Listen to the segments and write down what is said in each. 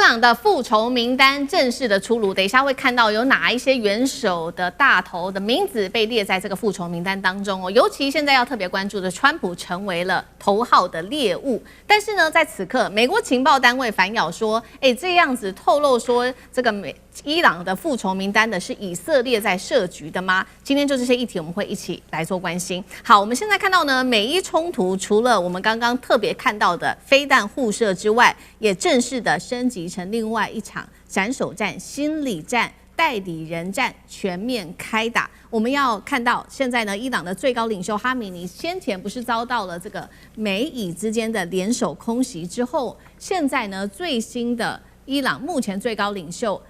朗的復仇名單正式的出爐，等一下會看到有哪一些元首的大頭的名字被列在這個復仇名單當中哦。尤其現在要特別關注的，川普成為了頭號的獵物。但是呢，在此刻，美國情報單位反咬說，這樣子透露說這個伊朗的復仇名單的是以色列在設局的嗎？今天就這些議題，我們會一起來做關心。好，我們現在看到呢，美伊衝突除了我們剛剛特別看到的飛彈互射之外，也正式的升級成另外一場斩首戰、心理戰、代理人戰，全面開打。我們要看到現在呢，伊朗的最高領袖哈米尼先前不是遭到了這個美以之間的联手空襲之後，現在呢，最新的伊朗目前最高領袖，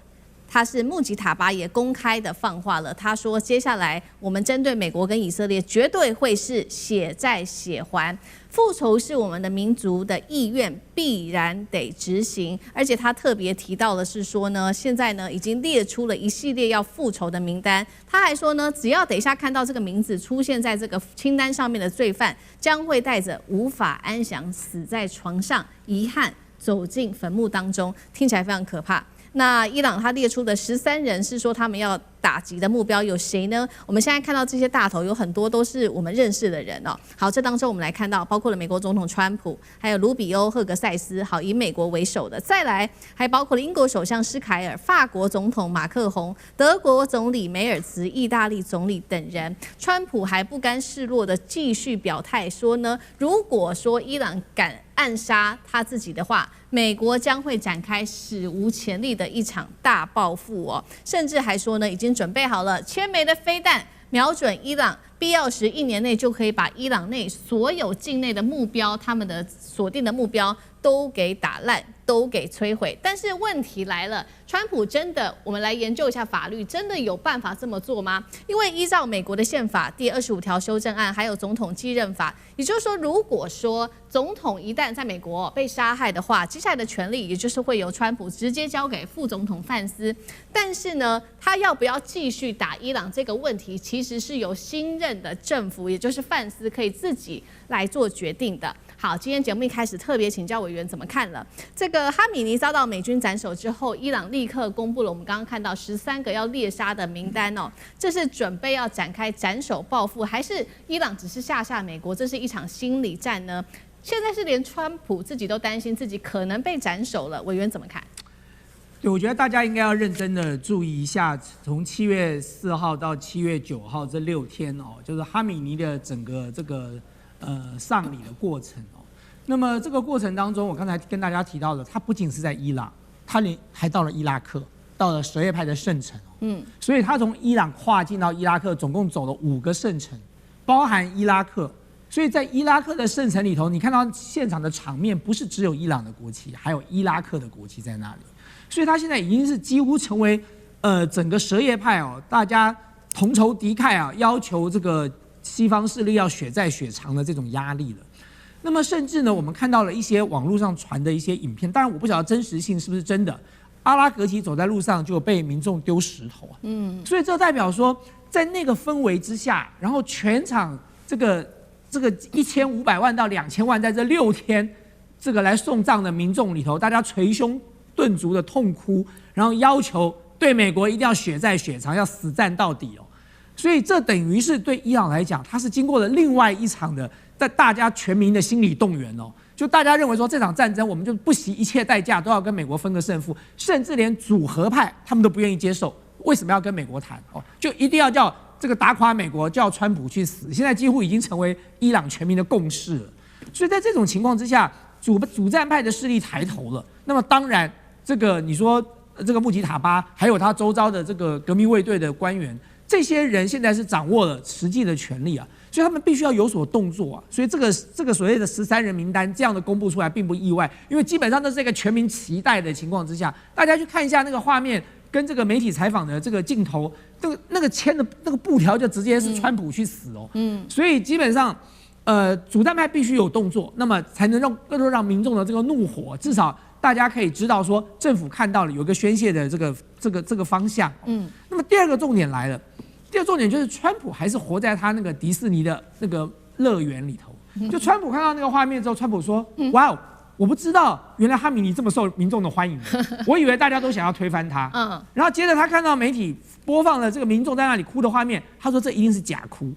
他是穆吉塔巴也公開的放話了，他說接下來我們針對美國跟以色列絕對會是血債血還，復仇是我們的民族的意願，必然得執行。而且他特別提到的是說呢，現在呢已經列出了一系列要復仇的名單，他還說呢，只要等一下看到這個名字出現在這個清單上面的罪犯，將會帶着無法安詳死在床上，遺憾走進墳墓當中，聽起來非常可怕。那伊朗他列出的13人是說他們要打擊的目標有誰呢？我們現在看到這些大頭有很多都是我們認識的人哦。好，這當中我們來看到包括了美國總統川普，還有盧比歐、赫格塞斯，好，以美國為首的，再來還包括了英國首相施凱爾、法國總統馬克宏、德國總理梅爾茨、意大利總理等人。川普還不甘示弱的繼續表態說呢，如果說伊朗敢暗殺他自己的話，美國將會展開史無前例的一場大報復哦，甚至還說呢，已經準備好了千枚的飛彈，瞄準伊朗，必要時1年內就可以把伊朗內所有境內的目標，他們的鎖定的目標都給打爛，都給摧毀。但是問題來了，川普真的，我們來研究一下法律，真的有辦法這麼做嗎？因為依照美國的憲法第25條修正案，還有總統繼任法，也就是說，如果說總統一旦在美國被殺害的話，接下來的權力也就是會由川普直接交給副總統范斯。但是呢，他要不要繼續打伊朗這個問題，其實是由新任的政府，也就是范斯可以自己來做決定的。好，今天節目一開始特別請教委員怎麼看了這個哈米尼遭到美軍斬首之後，伊朗立刻公布了我們剛剛看到13個要獵殺的名單哦，這是準備要展開斬首報復，還是伊朗只是嚇美國？這是一場心理戰呢？現在是連川普自己都擔心自己可能被斬首了，委員怎麼看？對，我覺得大家應該要認真的注意一下，從7月4號到7月9號這6天哦，就是哈米尼的整個這個喪禮的過程哦。那麼這個過程當中，我剛才跟大家提到的，他不僅是在伊朗，他還到了伊拉克，到了什葉派的聖城哦。所以他從伊朗跨境到伊拉克，總共走了5個聖城，包含伊拉克。所以在伊拉克的聖城裡頭，你看到現場的場面，不是只有伊朗的國旗，還有伊拉克的國旗在那裡。所以他現在已經是幾乎成為整個什葉派哦，大家同仇敵愾啊，要求這個西方勢力要血債血償的這種壓力了。那麼甚至呢，我們看到了一些網絡上傳的一些影片，當然我不曉得真實性是不是真的。阿拉格旗走在路上就被民眾丟石頭啊，所以這代表說，在那個氛圍之下，然後全場這個1500萬到2000萬在這6天這個來送葬的民眾裡頭，大家捶胸頓足的痛哭，然後要求對美國一定要血債血償，要死戰到底哦。所以這等於是對伊朗來講，它是經過了另外一場的在大家全民的心理動員哦。就大家認為說，這場戰爭我們就不惜一切代價都要跟美國分個勝負，甚至連主和派他們都不願意接受。為什麼要跟美國談哦？就一定要叫這個打垮美國，叫川普去死。現在幾乎已經成為伊朗全民的共識了。所以在這種情況之下，主戰派的勢力抬頭了。那麼當然，這個你說這個穆吉塔巴，還有他周遭的這個革命衛隊的官員，這些人現在是掌握了實際的權力啊，所以他們必須要有所動作啊。所以這個所謂的13人名單這樣的公布出來並不意外，因為基本上都是一個全民期待的情況之下，大家去看一下那個畫面跟這個媒體採訪的這個鏡頭，那個簽的那個布條就直接是川普去死哦。所以基本上主戰派必須有動作，那麼才能讓民眾的這個怒火至少大家可以知道說政府看到了有一個宣洩的這個方向。那麼第二個重點來了。第二個重點就是，川普還是活在他那個迪士尼的那個樂園裡頭。就川普看到那個畫面之後，川普說：“哇哦，我不知道原來哈米尼這麼受民眾的歡迎，我以為大家都想要推翻他。然後接着他看到媒體播放了這個民眾在那裡哭的畫面，他說這一定是假哭。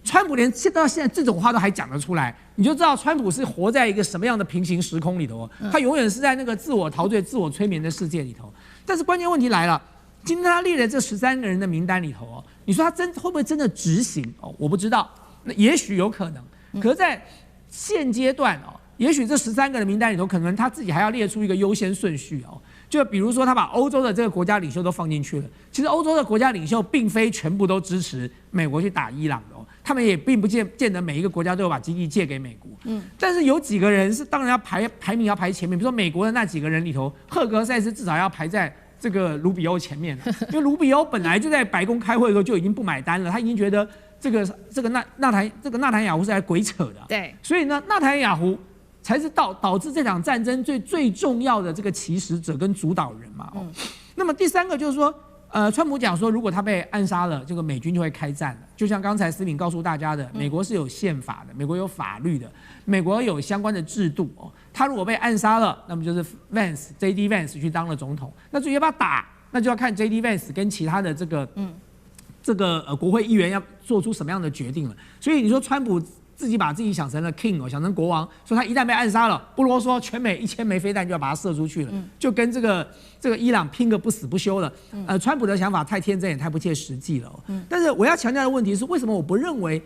川普連到現在這種話都還講得出來，你就知道川普是活在一個什麼樣的平行時空裡頭。他永遠是在那個自我陶醉、自我催眠的世界裡頭。但是關鍵問題來了，今天他列了這13個人的名單裡頭你說他會不會真的執行我不知道，那也許有可能。可是在現階段也許這13個人的名單裡頭，可能他自己還要列出一個優先順序就比如說他把歐洲的這個國家領袖都放進去了。其實歐洲的國家領袖並非全部都支持美國去打伊朗的他們也並不見得每一個國家都有把基地借給美國。但是有幾個人是當然要排名要排前面，比如說美國的那幾個人裡頭，赫格塞斯至少要排在這個盧比歐前面，因為盧比歐本來就在白宮開會的時候就已經不買單了，他已經覺得這個納坦雅胡是來鬼扯的。對，所以呢，納坦雅胡才是導致這場戰爭最重要的這個起始者跟主導人嘛。那麼第三個就是說，川普講說，如果他被暗殺了，這個美軍就會開戰了。就像剛才思敏告訴大家的，美國是有憲法的，美國有法律的，美國有相關的制度他如果被暗殺了，那麼就是 J.D. Vance 去當了總統。那至於要不要打，那就要看 J.D. Vance 跟其他的这個國會議員要做出什麼樣的決定了。所以你說川普自己把自己想成了 king 想成國王，說他一旦被暗殺了，不囉嗦，全美1000枚飛彈就要把它射出去了，就跟這個伊朗拼個不死不休了。川普的想法太天真也太不切實際了。但是我要強調的問題是，為什麼我不認為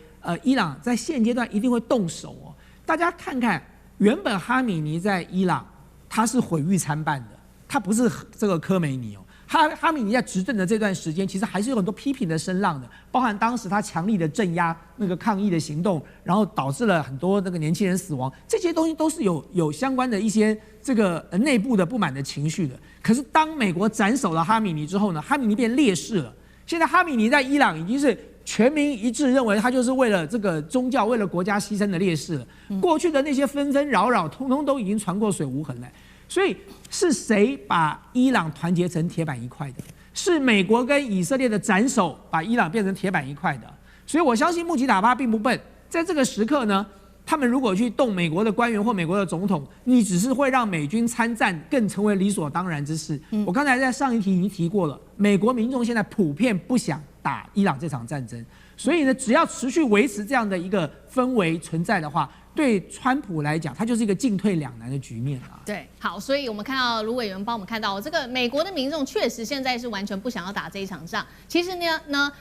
伊朗在現階段一定會動手大家看看，原本哈米尼在伊朗他是毀譽參半的，他不是這個科梅尼哈米尼在執政的這段時間，其實還是有很多批評的聲浪的，包含當時他強力的鎮壓那個抗議的行動，然後導致了很多那個年輕人死亡，這些東西都是有相關的一些這個內部的不滿的情緒的。可是當美國斬首了哈米尼之後呢，哈米尼變烈士了。現在哈米尼在伊朗已經是全民一致認為他就是為了這個宗教、為了國家犧牲的烈士了。過去的那些紛紛擾擾，通通都已經傳過水無痕了。所以是誰把伊朗團結成鐵板一塊的？是美國跟以色列的斬首把伊朗變成鐵板一塊的。所以我相信穆吉塔巴並不笨，在這個時刻呢，他們如果去動美國的官員或美國的總統，你只是會讓美軍參戰更成為理所當然之事。我剛才在上一題已經提過了，美國民眾現在普遍不想打伊朗這場戰爭，所以呢，只要持續維持這樣的一個氛圍存在的話，對川普來講，他就是一個進退兩難的局面啊。对，好，所以我们看到盧委員幫我們看到這個美國的民眾確實現在是完全不想要打這一場仗。其實呢，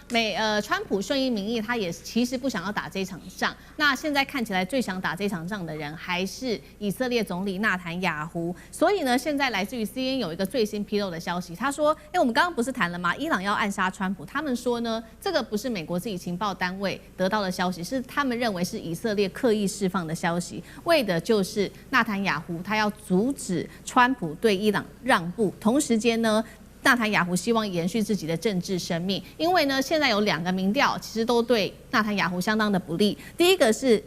川普順應民意，他也其實不想要打這一場仗。那現在看起來最想打這場仗的人還是以色列總理納坦雅胡。所以呢，現在來自於 CNN 有一個最新披露的消息，他說：“我們剛剛不是談了嗎？伊朗要暗殺川普，他們說呢，這個不是美國自己情報單位得到的消息，是他們認為是以色列刻意釋放的消息，為的就是納坦雅胡他要阻止川普對伊朗讓步，同時間呢，納坦雅胡希望延續自己的政治生命，因為呢，現在有2個民調，其實都對納坦雅胡相當的不利。第一個是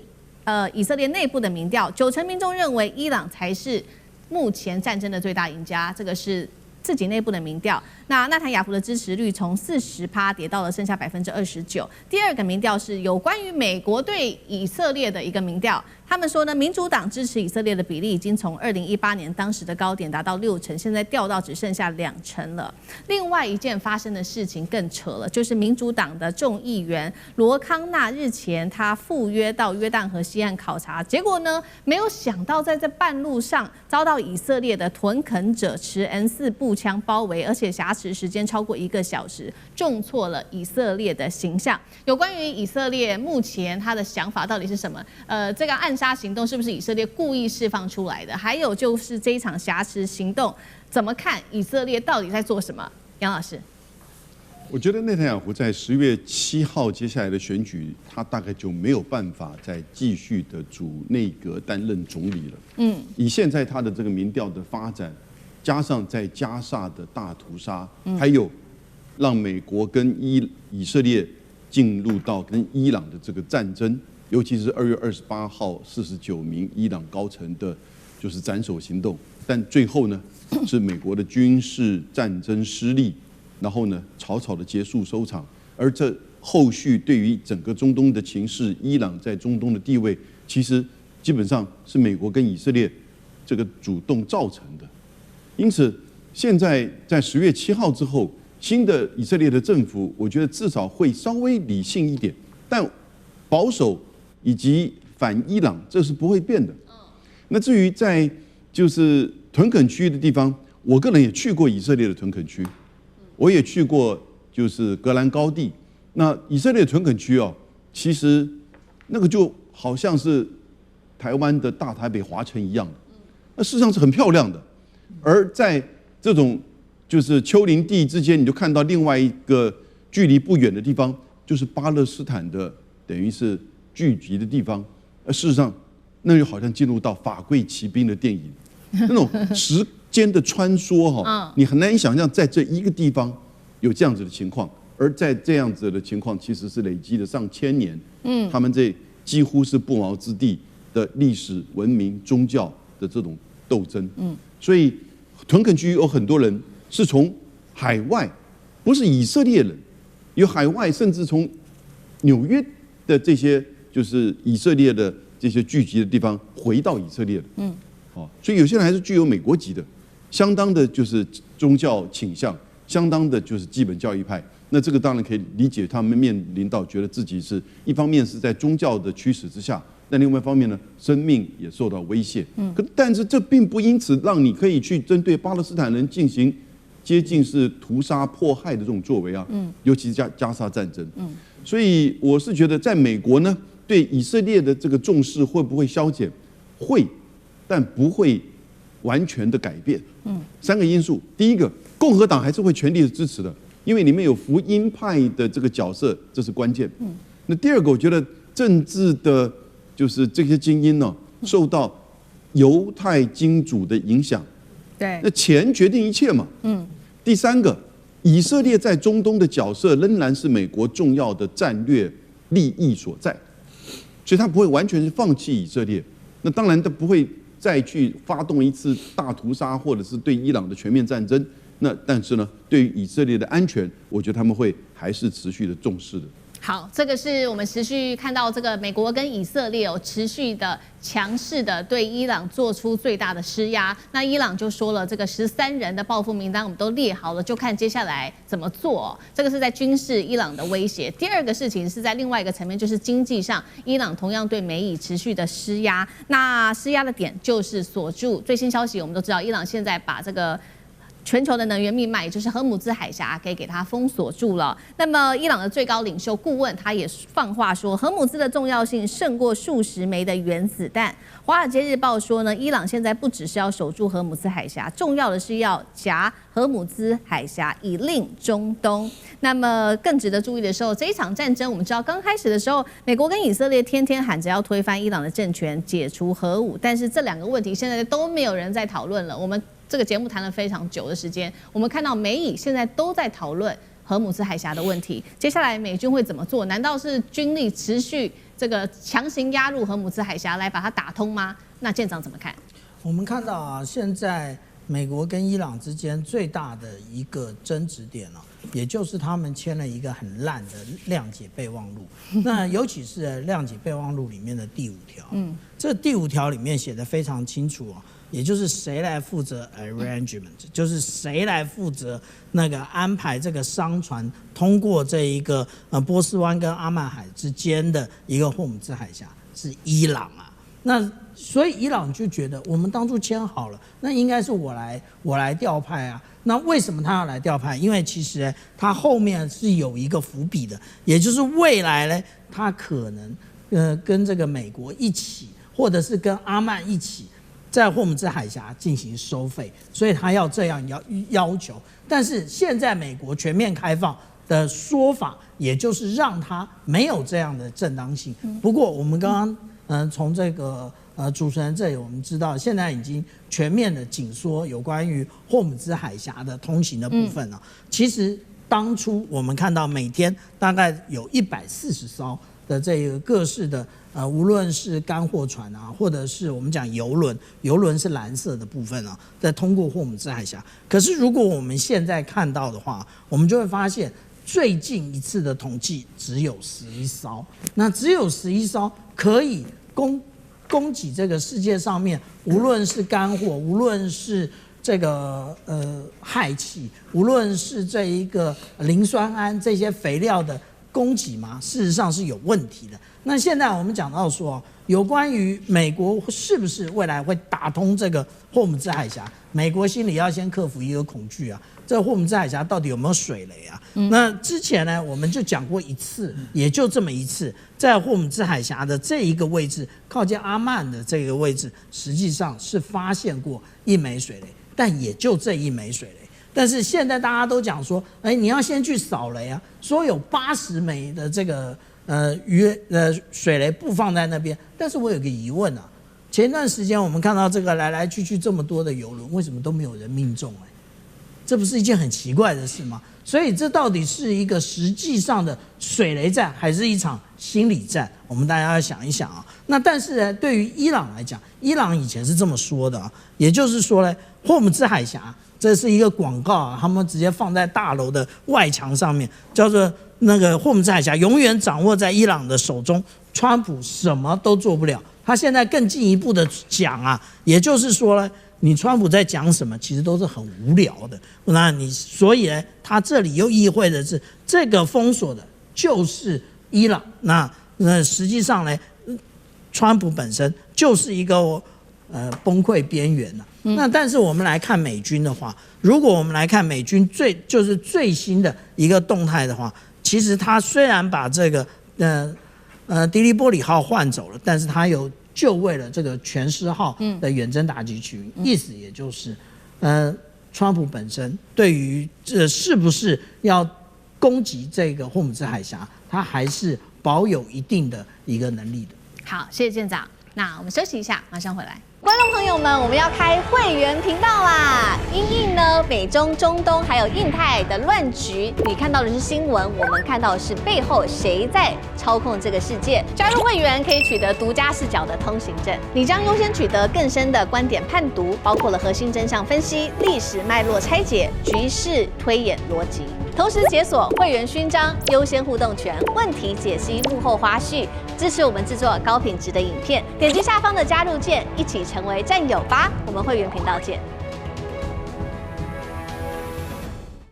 以色列內部的民調，90%民眾認為伊朗才是目前戰爭的最大贏家，這個是自己內部的民調。那納坦雅胡的支持率從40%跌到了剩下29%。第2個民調是有關於美國對以色列的一個民調。他們說呢，民主黨支持以色列的比例已經從2018年當時的高點達到60%，現在掉到只剩下2%了。另外一件發生的事情更扯了，就是民主黨的眾議員羅康納日前他赴約到約旦河西岸考察，結果呢，沒有想到在這半路上遭到以色列的屯墾者持 N4步槍包圍，而且挾持時間超過1個小時，重挫了以色列的形象。有關於以色列目前他的想法到底是什麼？這個暗殺行動是不是以色列故意釋放出來的？還有就是這一場挾持行動，怎麼看以色列到底在做什麼？楊老師，我覺得內塔尼亞胡在10月7號接下來的選舉，他大概就沒有辦法再繼續的組內閣擔任總理了。以現在他的這個民調的發展，加上在加薩的大屠殺，還有讓美國跟以色列進入到跟伊朗的這個戰爭。尤其是2月28號49名伊朗高層的，就是斬首行動，但最後呢，是美國的軍事戰爭失利，然後呢，草草的結束收場。而這後續對於整個中東的情勢，伊朗在中東的地位，其實基本上是美國跟以色列這個主動造成的。因此，現在在10月7號之後，新的以色列的政府，我覺得至少會稍微理性一點，但保守以及反伊朗這是不會變的。那至於在就是屯墾區的地方，我個人也去過以色列的屯墾區，我也去過就是戈蘭高地。那以色列的屯墾區哦，其實那個就好像是台灣的大台北華城一樣的，那事實上是很漂亮的。而在這種就是丘陵地之間，你就看到另外一個距離不遠的地方，就是巴勒斯坦的等於是聚集的地方。事實上，那就好像進入到法櫃奇兵的電影，那種時間的穿梭哈，你很難以想象在這一個地方有這樣子的情況。而在這樣子的情況，其實是累積了上千年，他們這幾乎是不毛之地的歷史、文明、宗教的這種鬥爭。所以屯墾區有很多人是從海外，不是以色列人，有海外甚至從紐約的這些就是以色列的這些聚集的地方回到以色列的。所以有些人還是具有美國籍的，相當的就是宗教傾向，相当的就是基本教義派。那這個當然可以理解，他們面臨到覺得自己是一方面是在宗教的驅使之下，但另外一方面呢，生命也受到威脅。但是這並不因此讓你可以去針对巴勒斯坦人進行接近是屠殺迫害的這種作為啊。尤其是加沙戰爭。所以我是覺得，在美國呢，對以色列的這個重視會不會消減？會，但不會完全的改變。3個因素，第一個，共和黨還是會全力的支持的。因為裡面有福音派的這個角色，這是關鍵。那第二個，我覺得政治的，就是這些精英呢，受到猶太金主的影響。對，那錢決定一切嘛。第三個，以色列在中東的角色仍然是美國重要的戰略利益所在，所以他不會完全是放棄以色列。那當然，他不會再去發動一次大屠殺，或者是對伊朗的全面戰爭。但是呢，對於以色列的安全，我覺得他們會還是持續的重視的。好，這個是我們持續看到這個美國跟以色列持續的強勢的對伊朗做出最大的施壓。那伊朗就說了，這個13人的報復名單我們都列好了，就看接下來怎麼做。這個是在軍事伊朗的威脅。第二個事情是在另外一個層面，就是經濟上，伊朗同樣對美以持續的施壓。那施壓的點就是鎖住。最新消息我們都知道，伊朗現在把這個全球的能源命脈，也就是荷姆茲海峽，給它封鎖住了。那麼，伊朗的最高領袖顧問他也放話說，荷姆茲的重要性勝過數十枚的原子彈。華爾街日報說呢，伊朗現在不只是要守住荷姆茲海峽，重要的是要夾荷姆茲海峽以令中東。那麼，更值得注意的時候，這一場戰爭，我們知道剛開始的時候，美國跟以色列天天喊着要推翻伊朗的政權，解除核武，但是這兩個問題現在都沒有人在討論了。我們這個節目談了非常久的時間，我們看到美以現在都在討論荷姆茲海峽的問題。接下來美軍會怎麼做？難道是軍力持續這個強行壓入荷姆茲海峽來把它打通嗎？那艦長怎麼看？我們看到啊，現在美國跟伊朗之間最大的一個爭執點啊，也就是他們簽了一個很爛的諒解備忘錄。那尤其是諒解備忘錄裡面的第5條，這第5條裡面寫得非常清楚啊。也就是誰來負責 arrangement， 就是誰來負責那個安排這個商船通過這一個波斯灣跟阿曼海之間的一個霍姆茲海峽，是伊朗啊。那所以伊朗就覺得我們當初簽好了，那應該是我來調派啊。那為什麼他要來調派？因為其實他後面是有一個伏筆的，也就是未來呢，他可能跟這個美國一起，或者是跟阿曼一起，在霍姆茲海峽進行收費，所以他要這樣要求。但是現在美國全面開放的說法，也就是讓他沒有這樣的正當性。不過我們剛剛從這個主持人這裡我們知道，現在已經全面的緊縮有關於霍姆茲海峽的通行的部分了。其實當初我們看到每天大概有140艘的這個各式的無論是乾貨船啊，或者是我們講郵輪，郵輪是藍色的部分啊，在通過霍姆茲海峽。可是如果我們現在看到的話，我們就會發現最近一次的統計只有11艘，那只有11艘可以供給這個世界上面，無論是乾貨，無論是這個氦氣，無論是這一個磷酸銨這些肥料的供給嘛，事實上是有問題的。那現在我們講到說，有關於美國是不是未來會打通這個霍姆茲海峽，美國心裡要先克服一個恐懼啊，這霍姆茲海峽到底有沒有水雷啊？那之前呢，我們就講過一次，也就這麼一次，在霍姆茲海峽的這一個位置，靠近阿曼的這個位置，實際上是發現過一枚水雷，但也就這一枚水雷。但是現在大家都講說，你要先去掃雷啊，說有80枚的這個水雷布放在那邊。但是我有個疑問啊，前一段時間我們看到這個來來去去這麼多的郵輪，為什麼都沒有人命中？這不是一件很奇怪的事嗎？所以這到底是一個實際上的水雷戰，還是一場心理戰？我們大家要想一想啊。那但是呢，對於伊朗來講，伊朗以前是這麼說的啊，也就是說呢，霍姆茲海峽。這是一個廣告啊，他們直接放在大樓的外牆上面，叫做那個霍姆茲海峽永遠掌握在伊朗的手中，川普什麼都做不了。他現在更進一步的講啊，也就是說呢，你川普在講什麼，其實都是很無聊的。那你所以呢，他這裡又意味着是這個封鎖的就是伊朗。那實際上呢，川普本身就是一個崩潰邊緣了。那但是我們來看美軍的話，如果我們來看美軍最新的一個動態的話，其實他雖然把這個迪利波里號換走了，但是他有就位了這個全獅號的遠征打擊群，意思也就是川普本身對於這是不是要攻擊這個霍姆茲海峽，他還是保有一定的一個能力的。好，謝謝艦長。那我們休息一下，馬上回來。觀眾朋友們，我們要開會員頻道啦！因應呢美中、中東還有印太的亂局，你看到的是新聞，我們看到的是背後誰在操控這個世界。加入會員可以取得獨家視角的通行證，你將優先取得更深的觀點判讀，包括了核心真相分析、歷史脈絡拆解、局勢推演邏輯。同時解鎖會員勳章、優先互動權、問題解析、幕後花絮，支持我們制作高品質的影片。點擊下方的加入鍵，一起成為戰友吧！我們會員頻道見。